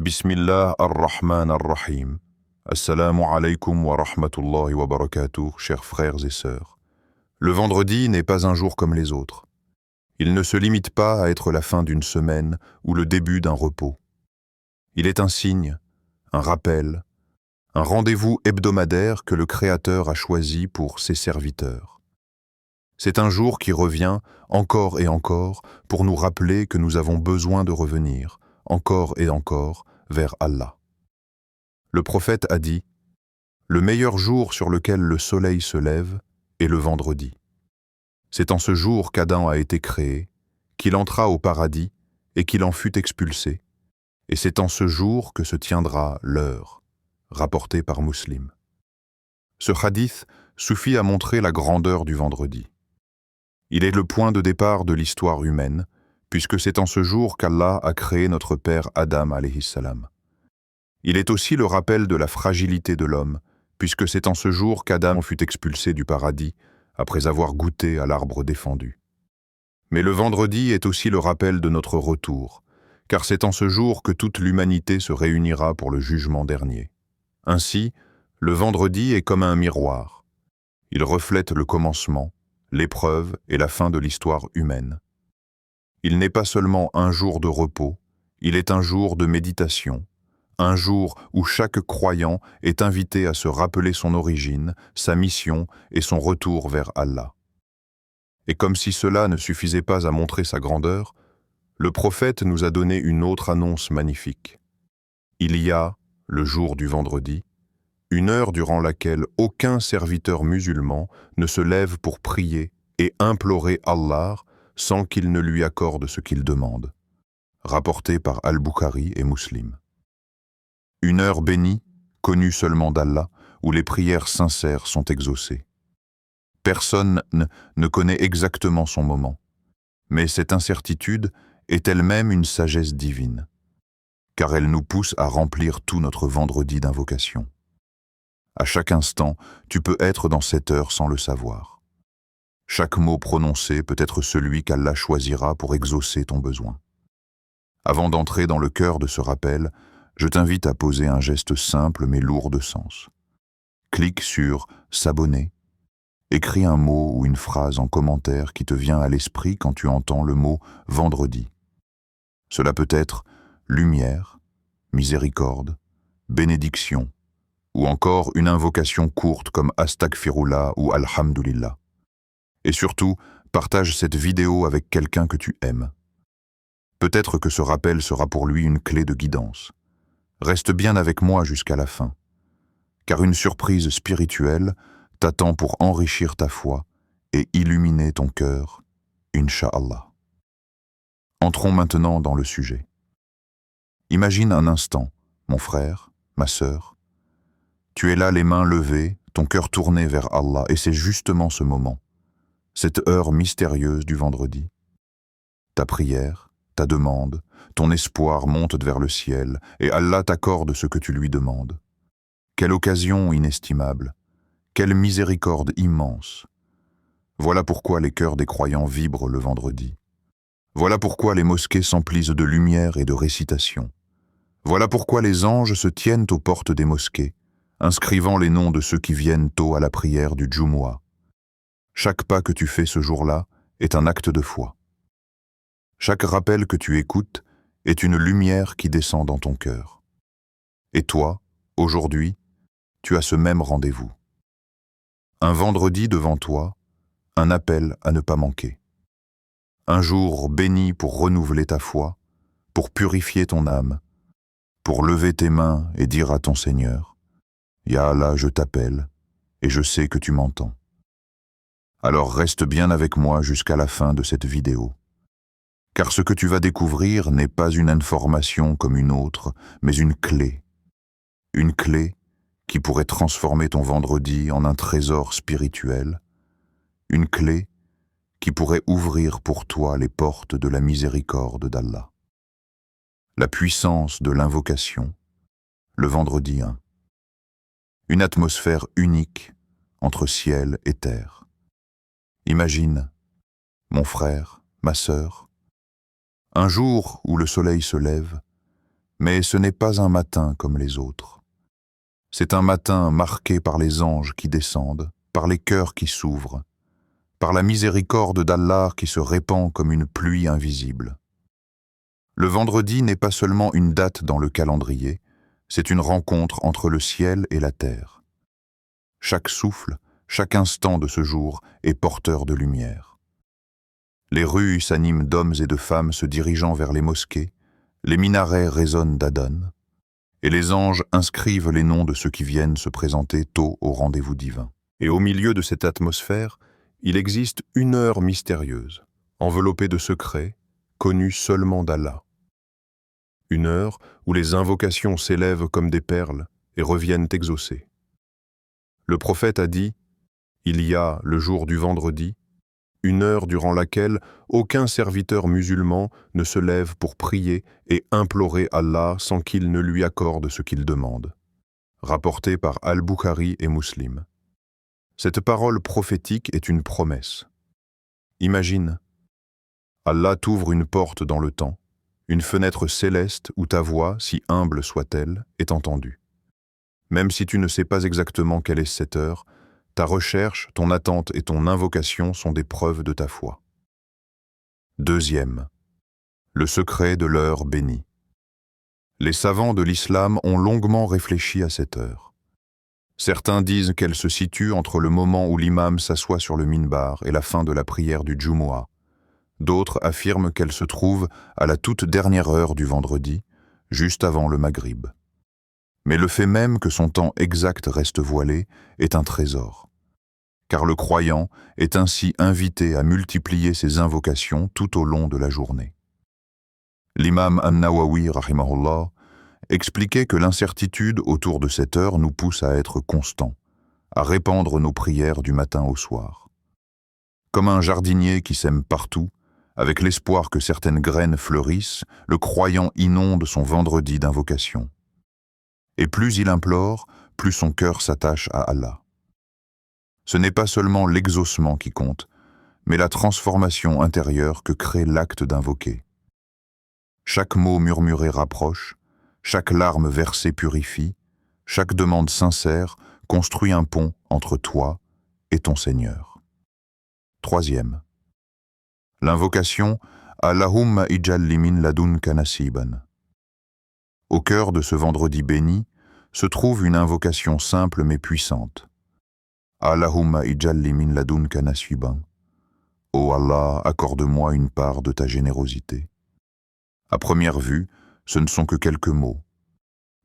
Bismillah ar-Rahman ar-Rahim. Assalamu alaikum wa rahmatullahi wa barakatuh, chers frères et sœurs. Le vendredi n'est pas un jour comme les autres. Il ne se limite pas à être la fin d'une semaine ou le début d'un repos. Il est un signe, un rappel, un rendez-vous hebdomadaire que le Créateur a choisi pour ses serviteurs. C'est un jour qui revient encore et encore pour nous rappeler que nous avons besoin de revenir, encore et encore, vers Allah. Le prophète a dit « Le meilleur jour sur lequel le soleil se lève est le vendredi. C'est en ce jour qu'Adam a été créé, qu'il entra au paradis et qu'il en fut expulsé, et c'est en ce jour que se tiendra l'heure, rapporté par Muslim. » Ce hadith suffit à montrer la grandeur du vendredi. Il est le point de départ de l'histoire humaine, puisque c'est en ce jour qu'Allah a créé notre père Adam alayhi salam. Il est aussi le rappel de la fragilité de l'homme, puisque c'est en ce jour qu'Adam fut expulsé du paradis après avoir goûté à l'arbre défendu. Mais le vendredi est aussi le rappel de notre retour, car c'est en ce jour que toute l'humanité se réunira pour le jugement dernier. Ainsi, le vendredi est comme un miroir. Il reflète le commencement, l'épreuve et la fin de l'histoire humaine. Il n'est pas seulement un jour de repos, il est un jour de méditation, un jour où chaque croyant est invité à se rappeler son origine, sa mission et son retour vers Allah. Et comme si cela ne suffisait pas à montrer sa grandeur, le prophète nous a donné une autre annonce magnifique. Il y a, le jour du vendredi, une heure durant laquelle aucun serviteur musulman ne se lève pour prier et implorer Allah sans qu'il ne lui accorde ce qu'il demande. Rapporté par Al-Bukhari et Muslim. Une heure bénie, connue seulement d'Allah, où les prières sincères sont exaucées. Personne ne connaît exactement son moment, mais cette incertitude est elle-même une sagesse divine, car elle nous pousse à remplir tout notre vendredi d'invocation. À chaque instant, tu peux être dans cette heure sans le savoir. Chaque mot prononcé peut être celui qu'Allah choisira pour exaucer ton besoin. Avant d'entrer dans le cœur de ce rappel, je t'invite à poser un geste simple mais lourd de sens. Clique sur « S'abonner ». Écris un mot ou une phrase en commentaire qui te vient à l'esprit quand tu entends le mot « vendredi ». Cela peut être « lumière »,« miséricorde »,« bénédiction » ou encore une invocation courte comme « Astaghfirullah » ou « Alhamdulillah ». Et surtout, partage cette vidéo avec quelqu'un que tu aimes. Peut-être que ce rappel sera pour lui une clé de guidance. Reste bien avec moi jusqu'à la fin, car une surprise spirituelle t'attend pour enrichir ta foi et illuminer ton cœur, Inch'Allah. Entrons maintenant dans le sujet. Imagine un instant, mon frère, ma sœur. Tu es là les mains levées, ton cœur tourné vers Allah, et c'est justement ce moment, cette heure mystérieuse du vendredi. Ta prière, ta demande, ton espoir montent vers le ciel, et Allah t'accorde ce que tu lui demandes. Quelle occasion inestimable, quelle miséricorde immense. Voilà pourquoi les cœurs des croyants vibrent le vendredi. Voilà pourquoi les mosquées s'emplissent de lumière et de récitation. Voilà pourquoi les anges se tiennent aux portes des mosquées, inscrivant les noms de ceux qui viennent tôt à la prière du Jumu'ah. Chaque pas que tu fais ce jour-là est un acte de foi. Chaque rappel que tu écoutes est une lumière qui descend dans ton cœur. Et toi, aujourd'hui, tu as ce même rendez-vous. Un vendredi devant toi, un appel à ne pas manquer. Un jour béni pour renouveler ta foi, pour purifier ton âme, pour lever tes mains et dire à ton Seigneur, « Ya Allah, je t'appelle et je sais que tu m'entends. » Alors reste bien avec moi jusqu'à la fin de cette vidéo. Car ce que tu vas découvrir n'est pas une information comme une autre, mais une clé. Une clé qui pourrait transformer ton vendredi en un trésor spirituel. Une clé qui pourrait ouvrir pour toi les portes de la miséricorde d'Allah. La puissance de l'invocation, le vendredi 1. Une atmosphère unique entre ciel et terre. Imagine, mon frère, ma sœur, un jour où le soleil se lève, Mais ce n'est pas un matin comme les autres. C'est un matin marqué par les anges qui descendent, par les cœurs qui s'ouvrent, par la miséricorde d'Allah qui se répand comme une pluie invisible. Le vendredi n'est pas seulement une date dans le calendrier, c'est une rencontre entre le ciel et la terre. Chaque souffle, chaque instant de ce jour est porteur de lumière. Les rues s'animent d'hommes et de femmes se dirigeant vers les mosquées, les minarets résonnent d'adhan, et les anges inscrivent les noms de ceux qui viennent se présenter tôt au rendez-vous divin. Et au milieu de cette atmosphère, il existe une heure mystérieuse, enveloppée de secrets, connus seulement d'Allah. Une heure où les invocations s'élèvent comme des perles et reviennent exaucées. Le prophète a dit « Il y a, le jour du vendredi, une heure durant laquelle aucun serviteur musulman ne se lève pour prier et implorer Allah sans qu'il ne lui accorde ce qu'il demande. » Rapporté par Al-Bukhari et Muslim. Cette parole prophétique est une promesse. Imagine, Allah t'ouvre une porte dans le temps, une fenêtre céleste où ta voix, si humble soit-elle, est entendue. Même si tu ne sais pas exactement quelle est cette heure, ta recherche, ton attente et ton invocation sont des preuves de ta foi. Deuxième, le secret de l'heure bénie. Les savants de l'islam ont longuement réfléchi à cette heure. Certains disent qu'elle se situe entre le moment où l'imam s'assoit sur le minbar et la fin de la prière du Jumu'ah. D'autres affirment qu'elle se trouve à la toute dernière heure du vendredi, juste avant le Maghrib. Mais le fait même que son temps exact reste voilé est un trésor, car le croyant est ainsi invité à multiplier ses invocations tout au long de la journée. L'imam An-Nawawi, rahimahullah, expliquait que l'incertitude autour de cette heure nous pousse à être constants, à répandre nos prières du matin au soir. Comme un jardinier qui sème partout, avec l'espoir que certaines graines fleurissent, le croyant inonde son vendredi d'invocation. Et plus il implore, plus son cœur s'attache à Allah. Ce n'est pas seulement l'exaucement qui compte, mais la transformation intérieure que crée l'acte d'invoquer. Chaque mot murmuré rapproche, chaque larme versée purifie, chaque demande sincère construit un pont entre toi et ton Seigneur. Troisième, l'invocation « Allahumma ijalli min ladunka nasiban ». Au cœur de ce vendredi béni se trouve une invocation simple mais puissante. « Allahumma ijalli min ladunka nasiban ». « Ô Allah, accorde-moi une part de ta générosité ». À première vue, ce ne sont que quelques mots,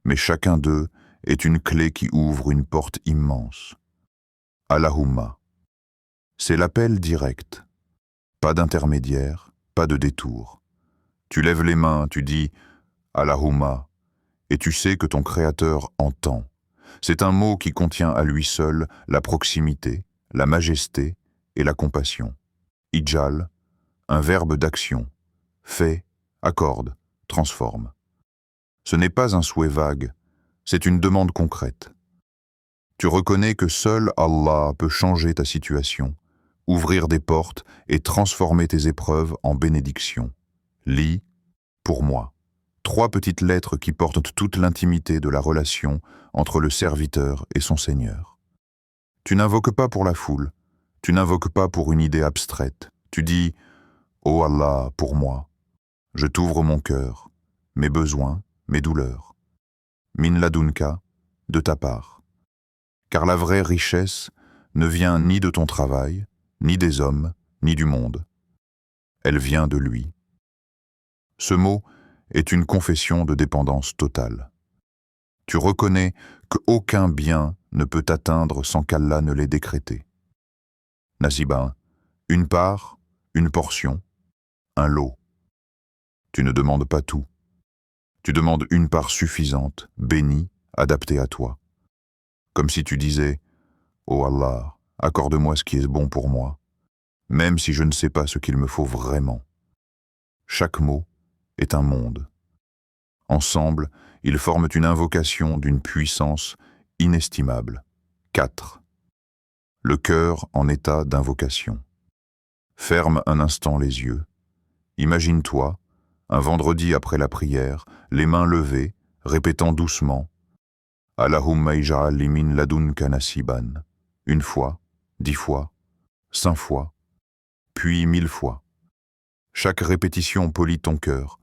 mais chacun d'eux est une clé qui ouvre une porte immense. Allahumma. C'est l'appel direct. Pas d'intermédiaire, pas de détour. Tu lèves les mains, tu dis « Allahumma » et tu sais que ton Créateur entend. C'est un mot qui contient à lui seul la proximité, la majesté et la compassion. Ijal, un verbe d'action. Fait, accorde, transforme. Ce n'est pas un souhait vague, c'est une demande concrète. Tu reconnais que seul Allah peut changer ta situation, ouvrir des portes et transformer tes épreuves en bénédictions. Lis, pour moi, 3 petites lettres qui portent toute l'intimité de la relation entre le serviteur et son Seigneur. Tu n'invoques pas pour la foule, tu n'invoques pas pour une idée abstraite. Tu dis « Ô Allah, pour moi, je t'ouvre mon cœur, mes besoins, mes douleurs. Min ladunka, de ta part. Car la vraie richesse ne vient ni de ton travail, ni des hommes, ni du monde. Elle vient de lui. » Ce mot est une confession de dépendance totale. Tu reconnais qu'aucun bien ne peut t'atteindre sans qu'Allah ne l'ait décrété. Nasiba, une part, une portion, un lot. Tu ne demandes pas tout. Tu demandes une part suffisante, bénie, adaptée à toi. Comme si tu disais « Ô Allah, accorde-moi ce qui est bon pour moi, même si je ne sais pas ce qu'il me faut vraiment. » Chaque mot est un monde. Ensemble, ils forment une invocation d'une puissance inestimable. 4. Le cœur en état d'invocation. Ferme un instant les yeux. Imagine-toi, Un vendredi après la prière, les mains levées, répétant doucement « Allahumma ij'al li min ladunka nasiban » une fois, 10 fois, 5 fois, puis 1000 fois. Chaque répétition polit ton cœur,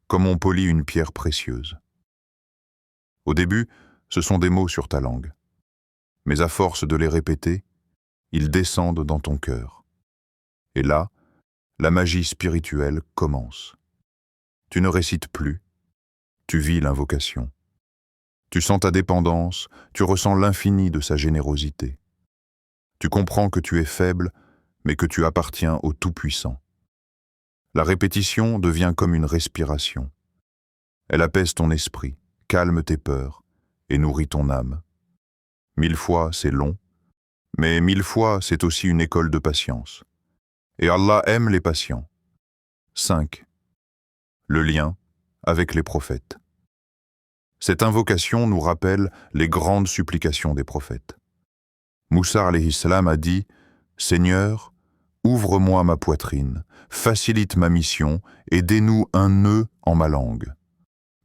comme on polit une pierre précieuse. Au début, ce sont des mots sur ta langue. Mais à force de les répéter, ils descendent dans ton cœur. Et là, la magie spirituelle commence. Tu ne récites plus, tu vis l'invocation. Tu sens ta dépendance, tu ressens l'infini de sa générosité. Tu comprends que tu es faible, mais que tu appartiens au Tout-Puissant. La répétition devient comme une respiration. Elle apaise ton esprit, calme tes peurs et nourrit ton âme. 1000 fois, c'est long, mais 1000 fois, c'est aussi une école de patience. Et Allah aime les patients. 5. Le lien avec les prophètes. Cette invocation nous rappelle les grandes supplications des prophètes. Moussa alayhi salam a dit « Seigneur, ouvre-moi ma poitrine, facilite ma mission et dénoue un nœud en ma langue. »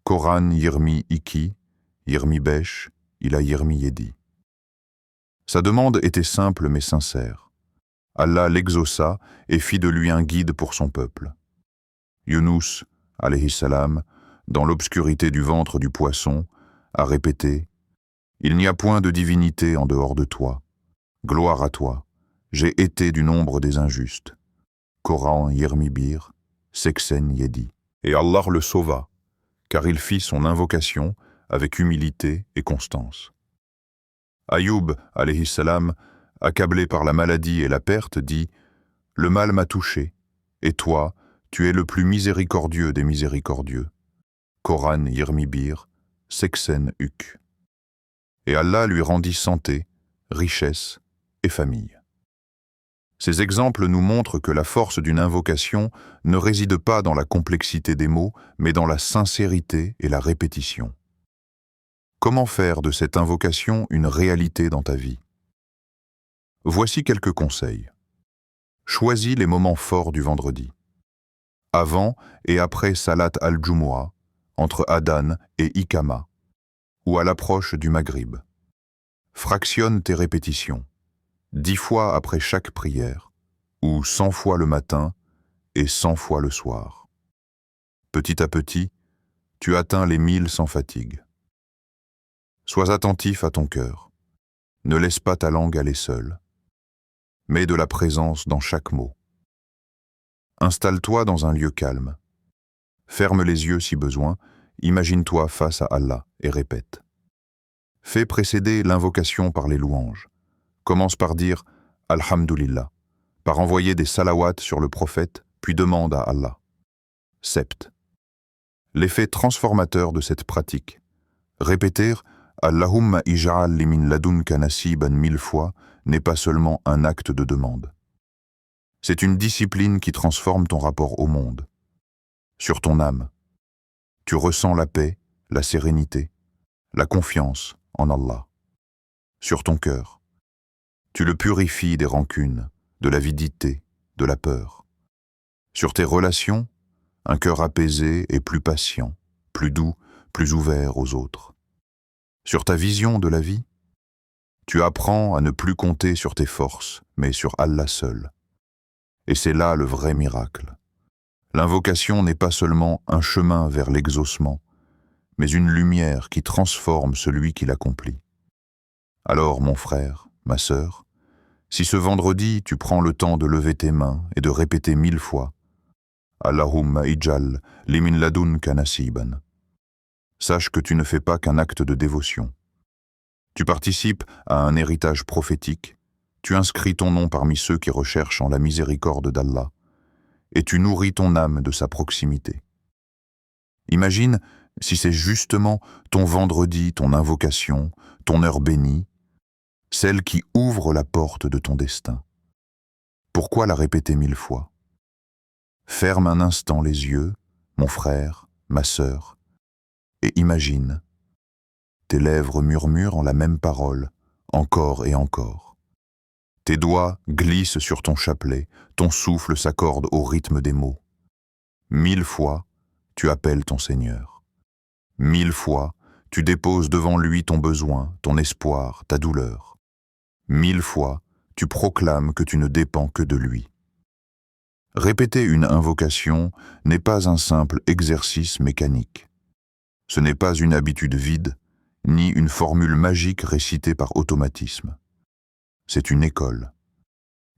Koran Yirmi Iki, Yirmi Besh, Ila Yirmi Yedi. Sa demande était simple mais sincère. Allah l'exauça et fit de lui un guide pour son peuple. Yunus, alayhi salam, dans l'obscurité du ventre du poisson, a répété « Il n'y a point de divinité en dehors de toi. Gloire à toi. J'ai été du nombre des injustes. » Coran Yirmi Bir, Seksen Yedi. Et Allah le sauva, car il fit son invocation avec humilité et constance. Ayoub, alayhi salam, accablé par la maladie et la perte, dit « Le mal m'a touché, et toi, tu es le plus miséricordieux des miséricordieux. » Coran Yirmi Bir, Seksen Uk. Et Allah lui rendit santé, richesse et famille. Ces exemples nous montrent que la force d'une invocation ne réside pas dans la complexité des mots, mais dans la sincérité et la répétition. Comment faire de cette invocation une réalité dans ta vie? Voici quelques conseils. Choisis les moments forts du vendredi. Avant et après Salat al-Jumu'ah, entre Adhan et Iqama, ou à l'approche du Maghrib. Fractionne tes répétitions, 10 fois après chaque prière, ou 100 fois le matin et 100 fois le soir. Petit à petit, tu atteins les 1000 sans fatigue. Sois attentif à ton cœur. Ne laisse pas ta langue aller seule. Mets de la présence dans chaque mot. Installe-toi dans un lieu calme. Ferme les yeux si besoin, imagine-toi face à Allah et répète. Fais précéder l'invocation par les louanges. Commence par dire « Alhamdulillah », par envoyer des salawats sur le prophète, puis demande à Allah. Sept. L'effet transformateur de cette pratique. Répéter « Allahumma ij'al li min ladunka nasiban 1000 fois n'est pas seulement un acte de demande. C'est une discipline qui transforme ton rapport au monde. Sur ton âme, tu ressens la paix, la sérénité, la confiance en Allah. Sur ton cœur, tu le purifies des rancunes, de l'avidité, de la peur. Sur tes relations, un cœur apaisé et plus patient, plus doux, plus ouvert aux autres. Sur ta vision de la vie, tu apprends à ne plus compter sur tes forces, mais sur Allah seul. Et c'est là le vrai miracle. L'invocation n'est pas seulement un chemin vers l'exaucement, mais une lumière qui transforme celui qui l'accomplit. Alors, mon frère, ma sœur, si ce vendredi tu prends le temps de lever tes mains et de répéter 1000 fois « Allahumma ij'al li min ladunka nasiban », sache que tu ne fais pas qu'un acte de dévotion. Tu participes à un héritage prophétique, tu inscris ton nom parmi ceux qui recherchent en la miséricorde d'Allah, et tu nourris ton âme de sa proximité. Imagine si c'est justement ton vendredi, ton invocation, ton heure bénie, celle qui ouvre la porte de ton destin. Pourquoi la répéter 1000 fois? Ferme un instant les yeux, mon frère, ma sœur, et imagine. Tes lèvres murmurent en la même parole, encore et encore. Tes doigts glissent sur ton chapelet, ton souffle s'accorde au rythme des mots. 1000 fois, tu appelles ton Seigneur. 1000 fois, tu déposes devant lui ton besoin, ton espoir, ta douleur. 1000 fois, tu proclames que tu ne dépends que de lui. Répéter une invocation n'est pas un simple exercice mécanique. Ce n'est pas une habitude vide, ni une formule magique récitée par automatisme. C'est une école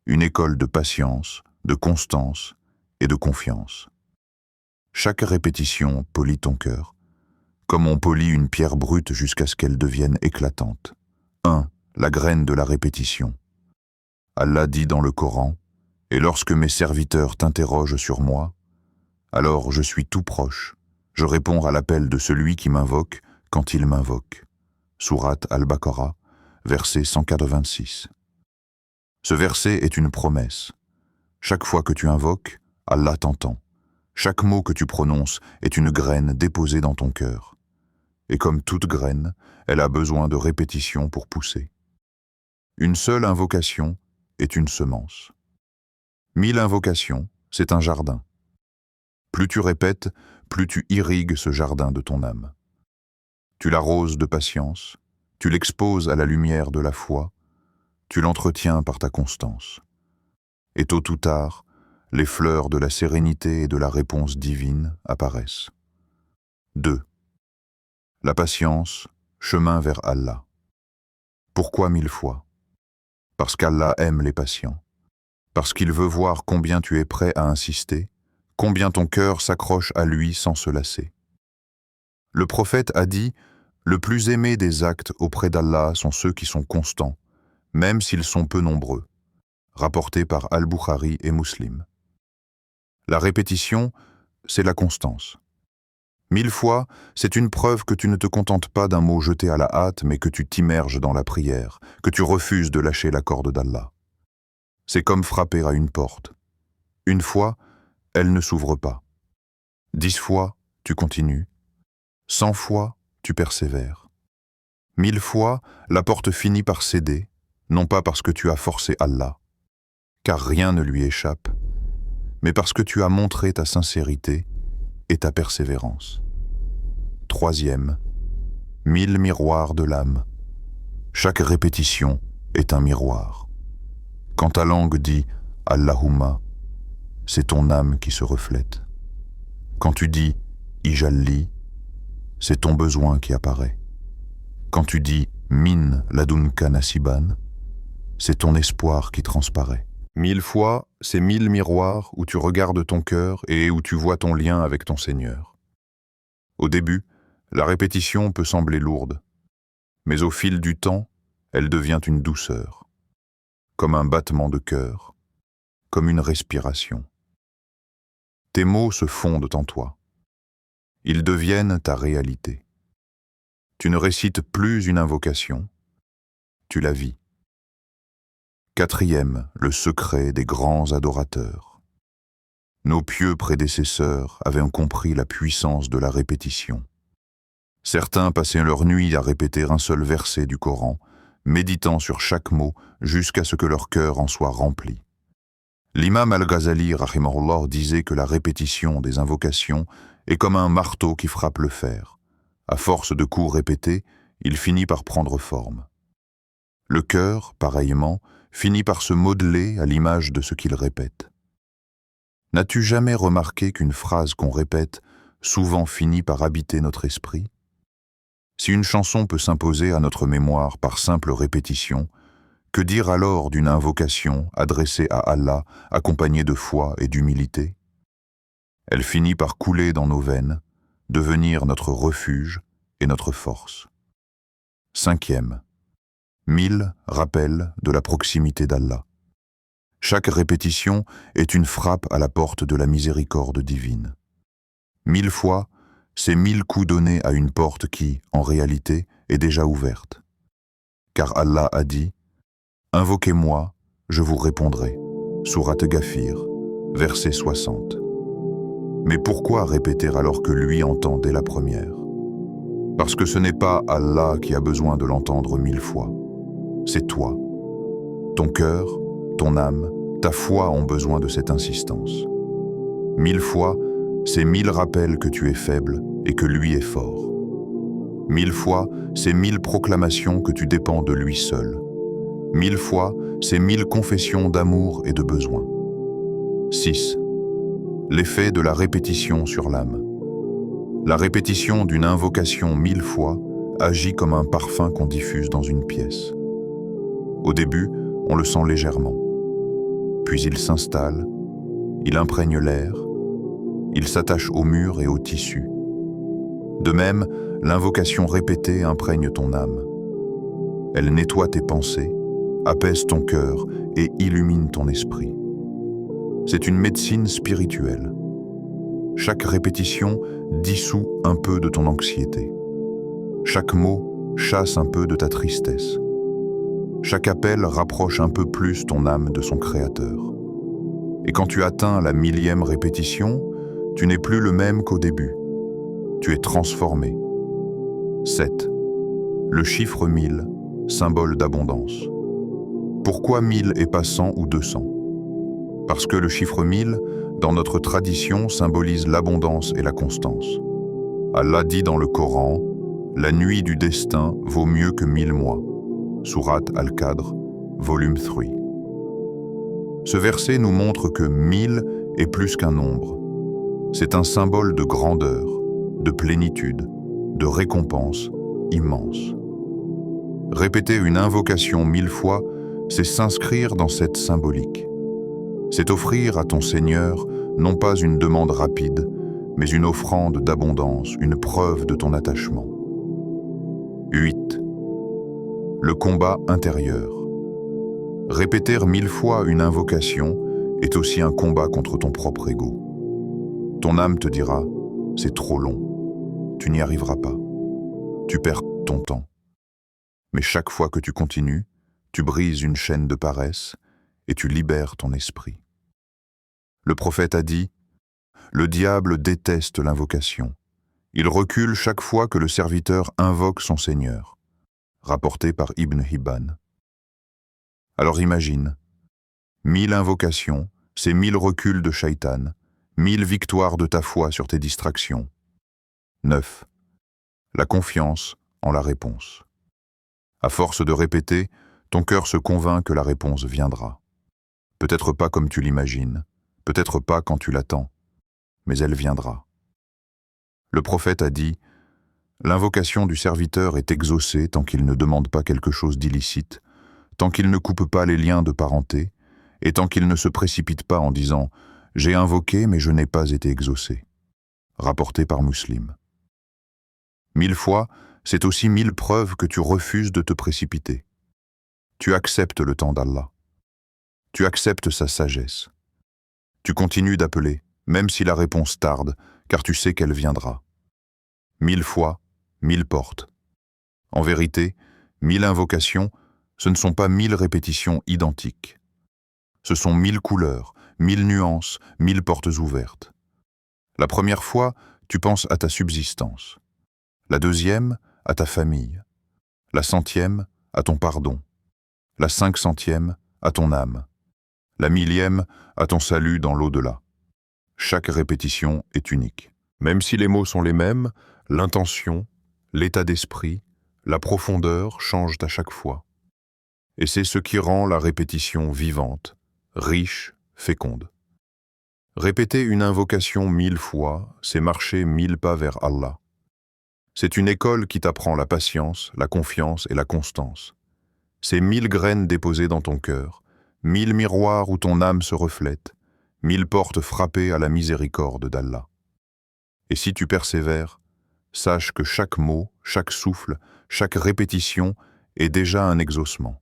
de patience, de constance et de confiance. Chaque répétition polit ton cœur, comme on polit une pierre brute jusqu'à ce qu'elle devienne éclatante. 1. La graine de la répétition. Allah dit dans le Coran, « Et lorsque mes serviteurs t'interrogent sur moi, alors je suis tout proche, je réponds à l'appel de celui qui m'invoque quand il m'invoque. » Sourate Al-Baqarah, verset 186. Ce verset est une promesse. Chaque fois que tu invoques, Allah t'entend. Chaque mot que tu prononces est une graine déposée dans ton cœur. Et comme toute graine, elle a besoin de répétition pour pousser. Une seule invocation est une semence. 1000 invocations, c'est un jardin. Plus tu répètes, plus tu irrigues ce jardin de ton âme. Tu l'arroses de patience, tu l'exposes à la lumière de la foi, tu l'entretiens par ta constance. Et tôt ou tard, les fleurs de la sérénité et de la réponse divine apparaissent. 2. La patience, chemin vers Allah. Pourquoi 1000 fois? Parce qu'Allah aime les patients. Parce qu'il veut voir combien tu es prêt à insister, combien ton cœur s'accroche à lui sans se lasser. Le prophète a dit « Le plus aimé des actes auprès d'Allah sont ceux qui sont constants, même s'ils sont peu nombreux », rapporté par Al-Bukhari et Muslim. La répétition, c'est la constance. 1000 fois, c'est une preuve que tu ne te contentes pas d'un mot jeté à la hâte, mais que tu t'immerges dans la prière, que tu refuses de lâcher la corde d'Allah. C'est comme frapper à une porte. Une fois, elle ne s'ouvre pas. 10 fois, tu continues. 100 fois, tu persévères. 1000 fois, la porte finit par céder, non pas parce que tu as forcé Allah, car rien ne lui échappe, mais parce que tu as montré ta sincérité et ta persévérance. 3e, 1000 miroirs de l'âme. Chaque répétition est un miroir. Quand ta langue dit « Allahumma », c'est ton âme qui se reflète. Quand tu dis « Ijalli », c'est ton besoin qui apparaît. Quand tu dis « Min ladunka nasiban », c'est ton espoir qui transparaît. 1000 fois, c'est 1000 miroirs où tu regardes ton cœur et où tu vois ton lien avec ton Seigneur. Au début, la répétition peut sembler lourde, mais au fil du temps, elle devient une douceur, comme un battement de cœur, comme une respiration. Tes mots se fondent en toi. Ils deviennent ta réalité. Tu ne récites plus une invocation, tu la vis. 4e, le secret des grands adorateurs. Nos pieux prédécesseurs avaient compris la puissance de la répétition. Certains passaient leur nuit à répéter un seul verset du Coran, méditant sur chaque mot jusqu'à ce que leur cœur en soit rempli. L'imam Al-Ghazali, rahimahullah, disait que la répétition des invocations est comme un marteau qui frappe le fer. À force de coups répétés, il finit par prendre forme. Le cœur, pareillement, finit par se modeler à l'image de ce qu'il répète. N'as-tu jamais remarqué qu'une phrase qu'on répète souvent finit par habiter notre esprit? Si une chanson peut s'imposer à notre mémoire par simple répétition, que dire alors d'une invocation adressée à Allah, accompagnée de foi et d'humilité? Elle finit par couler dans nos veines, devenir notre refuge et notre force. 5e, 1000 rappels de la proximité d'Allah. Chaque répétition est une frappe à la porte de la miséricorde divine. 1000 fois, c'est 1000 coups donnés à une porte qui, en réalité, est déjà ouverte. Car Allah a dit « Invoquez-moi, je vous répondrai » Sourate Ghafir, verset 60. Mais pourquoi répéter alors que lui entend dès la première? Parce que ce n'est pas Allah qui a besoin de l'entendre 1000 fois. C'est toi. Ton cœur, ton âme, ta foi ont besoin de cette insistance. 1000 fois, c'est 1000 rappels que tu es faible et que lui est fort. 1000 fois, c'est 1000 proclamations que tu dépends de lui seul. 1000 fois, c'est 1000 confessions d'amour et de besoin. 6. L'effet de la répétition sur l'âme. La répétition d'une invocation 1000 fois agit comme un parfum qu'on diffuse dans une pièce. Au début, on le sent légèrement. Puis il s'installe, il imprègne l'air, il s'attache aux murs et aux tissus. De même, l'invocation répétée imprègne ton âme. Elle nettoie tes pensées, apaise ton cœur et illumine ton esprit. C'est une médecine spirituelle. Chaque répétition dissout un peu de ton anxiété. Chaque mot chasse un peu de ta tristesse. Chaque appel rapproche un peu plus ton âme de son Créateur. Et quand tu atteins la 1000e répétition, tu n'es plus le même qu'au début. Tu es transformé. 7. Le chiffre 1000, symbole d'abondance. Pourquoi 1000 et pas 100 ou 200? Parce que le chiffre 1000, dans notre tradition, symbolise l'abondance et la constance. Allah dit dans le Coran, « La nuit du destin vaut mieux que 1000 mois ». Sourate Al-Qadr, volume 3. Ce verset nous montre que 1000 est plus qu'un nombre. C'est un symbole de grandeur, de plénitude, de récompense immense. Répéter une invocation 1000 fois, c'est s'inscrire dans cette symbolique. C'est offrir à ton Seigneur non pas une demande rapide, mais une offrande d'abondance, une preuve de ton attachement. 8. Le combat intérieur. Répéter 1000 fois une invocation est aussi un combat contre ton propre ego. Ton âme te dira, c'est trop long, tu n'y arriveras pas, tu perds ton temps. Mais chaque fois que tu continues, tu brises une chaîne de paresse et tu libères ton esprit. Le prophète a dit, « Le diable déteste l'invocation. Il recule chaque fois que le serviteur invoque son Seigneur. » Rapporté par Ibn Hibban. Alors imagine, 1000 invocations, c'est 1000 reculs de Shaitan, 1000 victoires de ta foi sur tes distractions. 9. La confiance en la réponse. À force de répéter, ton cœur se convainc que la réponse viendra. Peut-être pas comme tu l'imagines, peut-être pas quand tu l'attends, mais elle viendra. Le prophète a dit, « L'invocation du serviteur est exaucée tant qu'il ne demande pas quelque chose d'illicite, tant qu'il ne coupe pas les liens de parenté, et tant qu'il ne se précipite pas en disant « J'ai invoqué, mais je n'ai pas été exaucé ». Rapporté par Muslim. 1000 fois, c'est aussi 1000 preuves que tu refuses de te précipiter. Tu acceptes le temps d'Allah. Tu acceptes sa sagesse. Tu continues d'appeler, même si la réponse tarde, car tu sais qu'elle viendra. 1000 fois, 1000 portes. En vérité, 1000 invocations, ce ne sont pas 1000 répétitions identiques. Ce sont 1000 couleurs, 1000 nuances, 1000 portes ouvertes. La première fois, tu penses à ta subsistance. La deuxième, à ta famille. La 100e, à ton pardon. La 500e, à ton âme. La 1000e, à ton salut dans l'au-delà. Chaque répétition est unique. Même si les mots sont les mêmes, l'intention, l'état d'esprit, la profondeur changent à chaque fois. Et c'est ce qui rend la répétition vivante, riche, féconde. Répéter une invocation 1000 fois, c'est marcher 1000 pas vers Allah. C'est une école qui t'apprend la patience, la confiance et la constance. C'est 1000 graines déposées dans ton cœur, 1000 miroirs où ton âme se reflète, 1000 portes frappées à la miséricorde d'Allah. Et si tu persévères, sache que chaque mot, chaque souffle, chaque répétition est déjà un exaucement.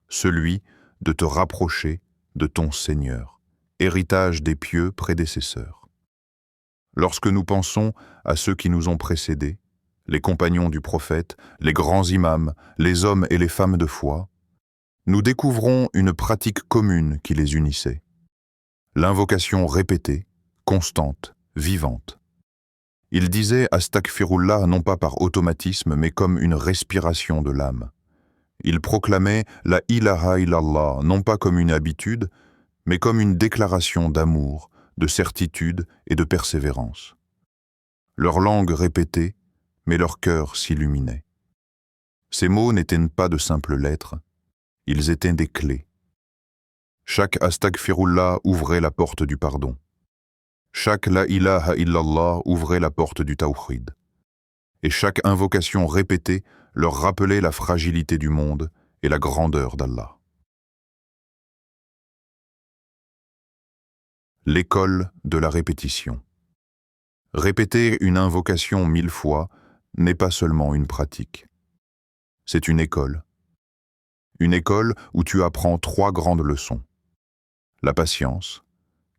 Celui de te rapprocher de ton Seigneur, héritage des pieux prédécesseurs. Lorsque nous pensons à ceux qui nous ont précédés, les compagnons du prophète, les grands imams, les hommes et les femmes de foi, nous découvrons une pratique commune qui les unissait. L'invocation répétée, constante, vivante. Ils disaient Astaghfirullah non pas par automatisme mais comme une respiration de l'âme. Ils proclamaient la ilaha illallah non pas comme une habitude, mais comme une déclaration d'amour, de certitude et de persévérance. Leur langue répétait, mais leur cœur s'illuminait. Ces mots n'étaient pas de simples lettres, ils étaient des clés. Chaque Astaghfirullah ouvrait la porte du pardon. Chaque La ilaha illallah ouvrait la porte du tawhid. Et chaque invocation répétée leur rappelait la fragilité du monde et la grandeur d'Allah. L'école de la répétition. Répéter une invocation 1000 fois n'est pas seulement une pratique. C'est une école. Une école où tu apprends 3 grandes leçons. La patience,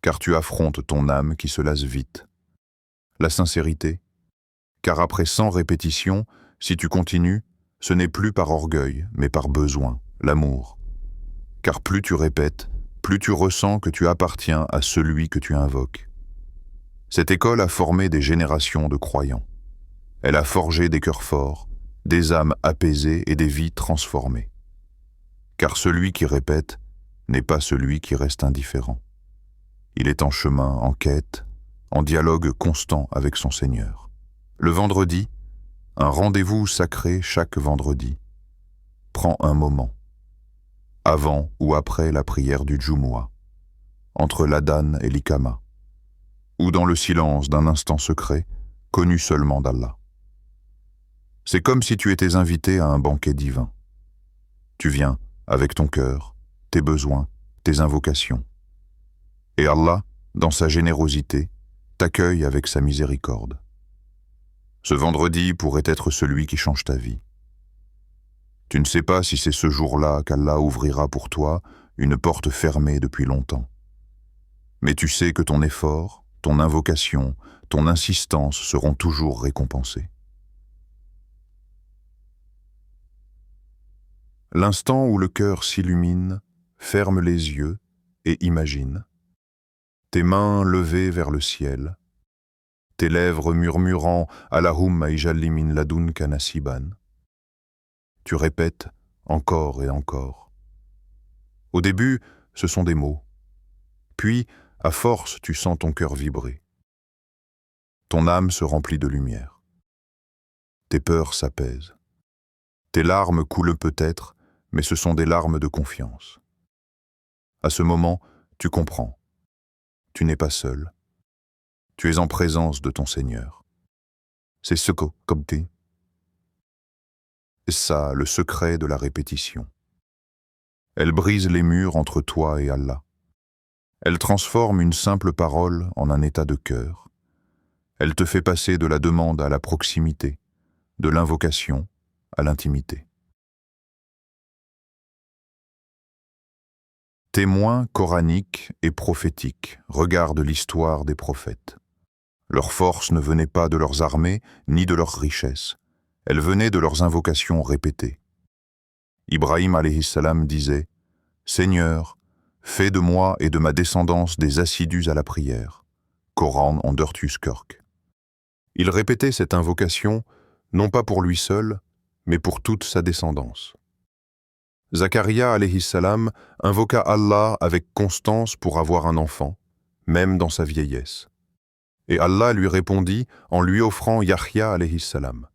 car tu affrontes ton âme qui se lasse vite. La sincérité, car après 100 répétitions, si tu continues, ce n'est plus par orgueil, mais par besoin, l'amour. Car plus tu répètes, plus tu ressens que tu appartiens à celui que tu invoques. Cette école a formé des générations de croyants. Elle a forgé des cœurs forts, des âmes apaisées et des vies transformées. Car celui qui répète n'est pas celui qui reste indifférent. Il est en chemin, en quête, en dialogue constant avec son Seigneur. Le vendredi, un rendez-vous sacré chaque vendredi. Prends un moment, avant ou après la prière du Jumu'ah, entre l'Adhan et l'Iqama, ou dans le silence d'un instant secret, connu seulement d'Allah. C'est comme si tu étais invité à un banquet divin. Tu viens avec ton cœur, tes besoins, tes invocations. Et Allah, dans sa générosité, t'accueille avec sa miséricorde. Ce vendredi pourrait être celui qui change ta vie. Tu ne sais pas si c'est ce jour-là qu'Allah ouvrira pour toi une porte fermée depuis longtemps. Mais tu sais que ton effort, ton invocation, ton insistance seront toujours récompensés. L'instant où le cœur s'illumine, ferme les yeux et imagine. Tes mains levées vers le ciel, tes lèvres murmurant « Allahumma ijalli min ladunka nasiban ». Tu répètes encore et encore. Au début, ce sont des mots. Puis, à force, tu sens ton cœur vibrer. Ton âme se remplit de lumière. Tes peurs s'apaisent. Tes larmes coulent peut-être, mais ce sont des larmes de confiance. À ce moment, tu comprends. Tu n'es pas seul. Tu es en présence de ton Seigneur. C'est ce que, comme tu. C'est ça, le secret de la répétition. Elle brise les murs entre toi et Allah. Elle transforme une simple parole en un état de cœur. Elle te fait passer de la demande à la proximité, de l'invocation à l'intimité. Témoins coraniques et prophétiques regardent l'histoire des prophètes. Leur force ne venait pas de leurs armées ni de leurs richesses. Elle venait de leurs invocations répétées. Ibrahim alayhi salam disait « Seigneur, fais de moi et de ma descendance des assidus à la prière. » Coran en Kirk. Il répétait cette invocation, non pas pour lui seul, mais pour toute sa descendance. Zacharia alayhi salam invoqua Allah avec constance pour avoir un enfant, même dans sa vieillesse. Et Allah lui répondit en lui offrant Yahya alayhi salam.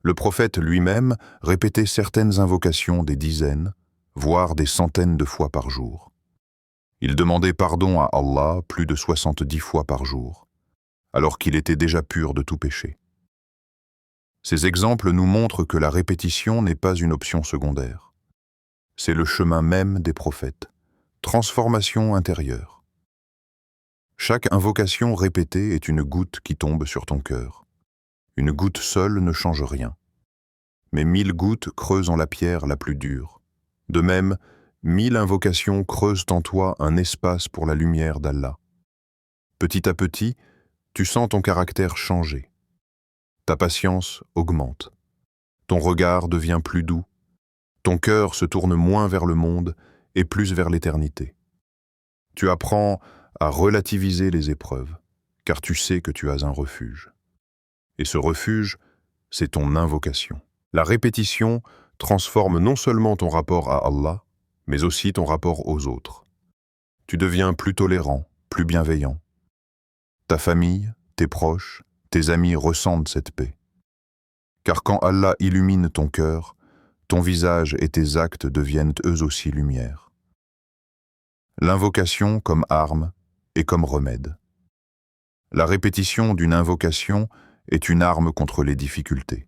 Le prophète lui-même répétait certaines invocations des dizaines, voire des centaines de fois par jour. Il demandait pardon à Allah plus de 70 fois par jour, alors qu'il était déjà pur de tout péché. Ces exemples nous montrent que la répétition n'est pas une option secondaire. C'est le chemin même des prophètes, transformation intérieure. Chaque invocation répétée est une goutte qui tombe sur ton cœur. Une goutte seule ne change rien. Mais 1000 gouttes creusent en la pierre la plus dure. De même, 1000 invocations creusent en toi un espace pour la lumière d'Allah. Petit à petit, tu sens ton caractère changer. Ta patience augmente. Ton regard devient plus doux. Ton cœur se tourne moins vers le monde et plus vers l'éternité. Tu apprends à relativiser les épreuves, car tu sais que tu as un refuge. Et ce refuge, c'est ton invocation. La répétition transforme non seulement ton rapport à Allah, mais aussi ton rapport aux autres. Tu deviens plus tolérant, plus bienveillant. Ta famille, tes proches, tes amis ressentent cette paix. Car quand Allah illumine ton cœur, ton visage et tes actes deviennent eux aussi lumière. L'invocation comme arme et comme remède. La répétition d'une invocation est une arme contre les difficultés.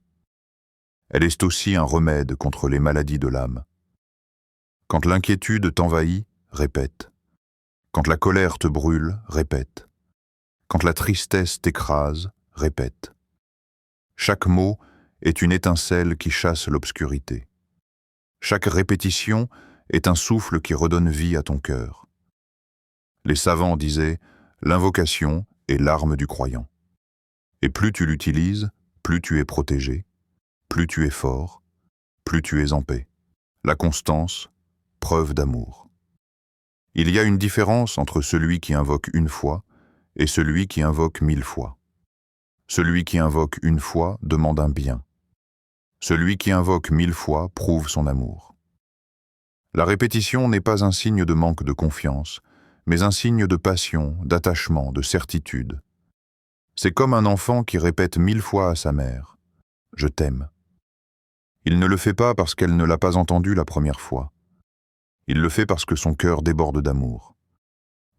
Elle est aussi un remède contre les maladies de l'âme. Quand l'inquiétude t'envahit, répète. Quand la colère te brûle, répète. Quand la tristesse t'écrase, répète. Chaque mot est une étincelle qui chasse l'obscurité. Chaque répétition est un souffle qui redonne vie à ton cœur. Les savants disaient « l'invocation est l'arme du croyant ». Et plus tu l'utilises, plus tu es protégé, plus tu es fort, plus tu es en paix. La constance, preuve d'amour. Il y a une différence entre celui qui invoque une fois et celui qui invoque 1000 fois. Celui qui invoque une fois demande un bien. Celui qui invoque 1000 fois prouve son amour. La répétition n'est pas un signe de manque de confiance, mais un signe de passion, d'attachement, de certitude. C'est comme un enfant qui répète 1000 fois à sa mère « Je t'aime ». Il ne le fait pas parce qu'elle ne l'a pas entendu la première fois. Il le fait parce que son cœur déborde d'amour.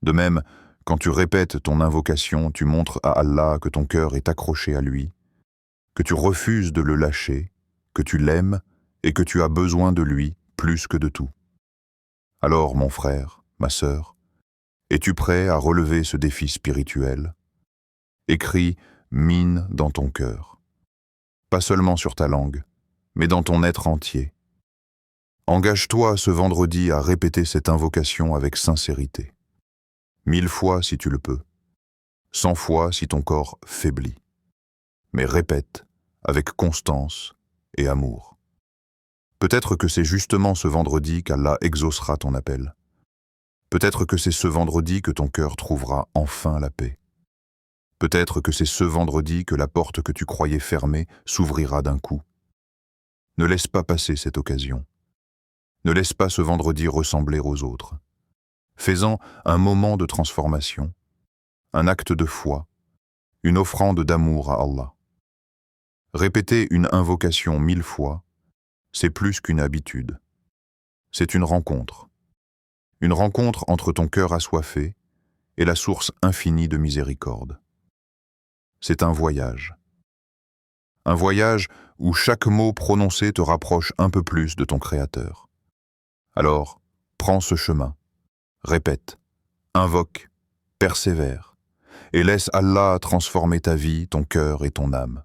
De même, quand tu répètes ton invocation, tu montres à Allah que ton cœur est accroché à lui, que tu refuses de le lâcher, que tu l'aimes et que tu as besoin de lui plus que de tout. Alors, mon frère, ma sœur, es-tu prêt à relever ce défi spirituel ? Écris « mine » dans ton cœur. Pas seulement sur ta langue, mais dans ton être entier. Engage-toi ce vendredi à répéter cette invocation avec sincérité. 1000 fois si tu le peux. 100 fois si ton corps faiblit. Mais répète avec constance et amour. Peut-être que c'est justement ce vendredi qu'Allah exaucera ton appel. Peut-être que c'est ce vendredi que ton cœur trouvera enfin la paix. Peut-être que c'est ce vendredi que la porte que tu croyais fermée s'ouvrira d'un coup. Ne laisse pas passer cette occasion. Ne laisse pas ce vendredi ressembler aux autres. Fais-en un moment de transformation, un acte de foi, une offrande d'amour à Allah. Répéter une invocation 1000 fois, c'est plus qu'une habitude. C'est une rencontre. Une rencontre entre ton cœur assoiffé et la source infinie de miséricorde. C'est un voyage. Un voyage où chaque mot prononcé te rapproche un peu plus de ton Créateur. Alors, prends ce chemin, répète, invoque, persévère, et laisse Allah transformer ta vie, ton cœur et ton âme.